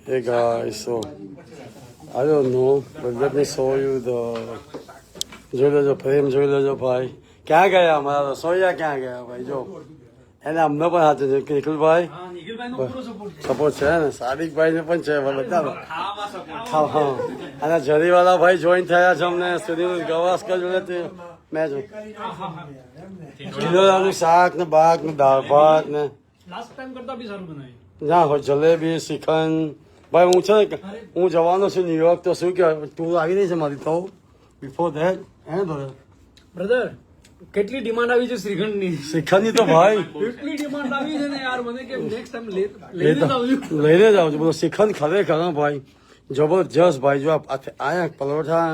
Hey guys, so I don't know, but let me show you the. જોઈ લેજો frame જોઈ લેજો ભાઈ ક્યાં ગયા અમારા રસોઈયા ક્યાં ગયા ભાઈ જો એને અમને પણ હાથે છે કે નિખિલભાઈ સપોર્ટ છે ને સાદિકભાઈ ને પણ છે બધા હા અને જરીવાલા ભાઈ જોઈન થયા છે અમને સુનિલ ગવાસ્કર જોડે મેં જો કિલોનું શાક ને બાક ને દાળ ભાત ને ના હોય જલેબી શ્રીખંડ ભાઈ હું છે ને હું જવાનો છું ન્યુયોર્ક તો શું કહેવાય તું આવી રહી છે મારી તો બિફોર ધેટ બ્રધર કેટલી ડિમાન્ડ આવી છે શ્રીખંડની શ્રીખંડની તો ભાઈ કેટલી ડિમાન્ડ આવી છે ને યાર મને કે નેક્સ્ટ ટાઈમ લઈને લઈને જ આવજો બધું શ્રીખંડ ખરેખર હા ભાઈ જબરજસ્ત ભાઈ જો આ પરોઠા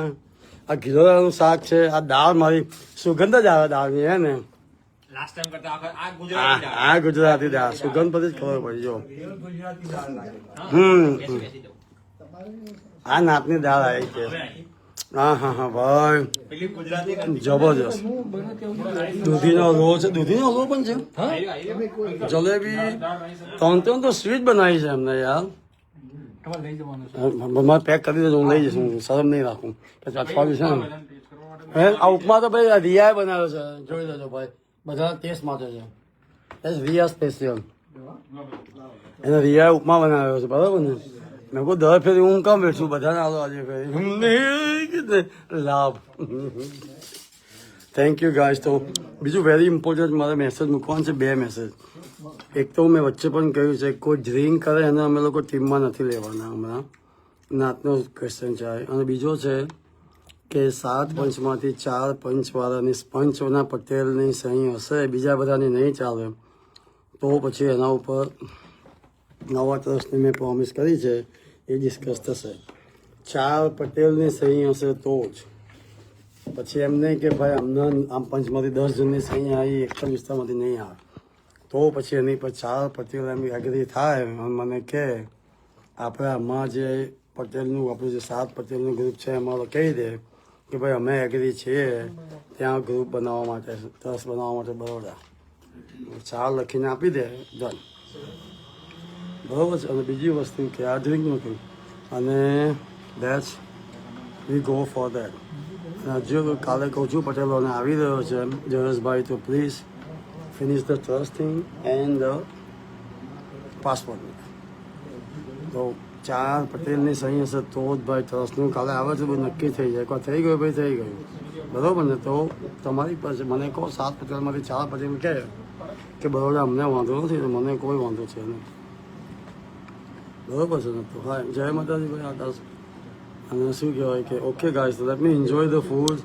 આ ઘીલોરાનું શાક છે આ દાળ મારી સુગંધ જ આવે દાળની હે ને આ ગુજરાતી દાળ સુગંધ પછી જ ખબર પડી જો આ નાતની દાળ આવી છે હા હા હા ભાઈ જબરજસ્ત દૂધીનો હલવો છે દૂધીનો હલવો પણ છે જલેબી ત્રણ તો સ્વીટ બનાવી છે એમને યાર મારે પેક કરી દેજો હું લઈ જઈશ હું શરમ નહીં રાખું કે અઠવાડિયું છે ને આ ઉપમા તો ભાઈ રિયાએ બનાવ્યો છે જોઈ લેજો ભાઈ બધા ટેસ્ટ માટે છે રિયા સ્પેશિયલ એને રિયાએ ઉપમા બનાવ્યો છે બરાબર ને મેં કહું દર ફેરી હું કામ બેઠું બધાને આલો આજે ફેરી લાભ થેન્ક યુ ગાઈસ તો બીજું વેરી ઇમ્પોર્ટન્ટ મારે મેસેજ મૂકવાનું છે બે મેસેજ એક તો મેં વચ્ચે પણ કહ્યું છે કોઈ ડ્રિંક કરે એને અમે લોકો ટીમમાં નથી લેવાના હમણાં નાતનો ક્વેશ્ચન છે અને બીજો છે કે 7 પંચમાંથી 4 પંચવાળાની પંચોના પટેલની સહી હશે બીજા બધાની નહીં ચાલે તો પછી એના ઉપર નવા ટ્રસ્ટને મેં પ્રોમિસ કરી છે એ ડિસ્કસ થશે 4 પટેલની સહી હશે તો જ પછી એમ નહીં કે ભાઈ અમને આમ પંચમાંથી 10 જણની સહી આવી એક જ વિસ્તારમાંથી નહીં આવે તો પછી એની પર 4 પટેલ એમ એગ્રી થાય મને કે આપણે આમાં જે પટેલનું આપણું જે 7 પટેલનું ગ્રુપ છે એમાં કહી દે કે ભાઈ અમે એગ્રી છીએ ત્યાં ગ્રુપ બનાવવા માટે ટ્રસ્ટ બનાવવા માટે બરોડા 4 લખીને આપી દે ડન બરાબર છે અને બીજી વસ્તુ કે આ ડ્રિંક નથી અને that's we go for that અને હજુ કાલે કહું છું પટેલોને આવી રહ્યો છે જયેશભાઈ તો please finish the trust thing and the passport તો 4 પટેલની સહી હશે તો જ ભાઈ ટ્રસ્ટનું કાલે આવે છે બધું નક્કી થઈ જાય એકવાર થઈ ગયું ભાઈ થઈ ગયું બરાબર ને તો તમારી પાસે મને કહો 7 પટેલમાંથી 4 પટેલ કહે કે બરોડા અમને વાંધો નથી તો મને કોઈ વાંધો છે નહીં બરોબર છે ને તો હા જય માતાજી ભાઈ આકાશ અને શું કહેવાય કે okay guys let me enjoy the food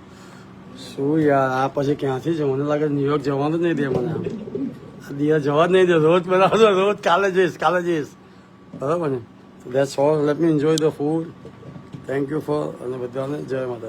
શું યાર આ પછી ક્યાંથી છે મને લાગે ન્યુયોર્ક જવાનું જ નહીં દે મને આ દિવસ જવા જ નહીં દે રોજ બનાવજો રોજ કાલે જઈશ બરાબર ને that's all let me enjoy the food thank you for અને બધાને જય માતા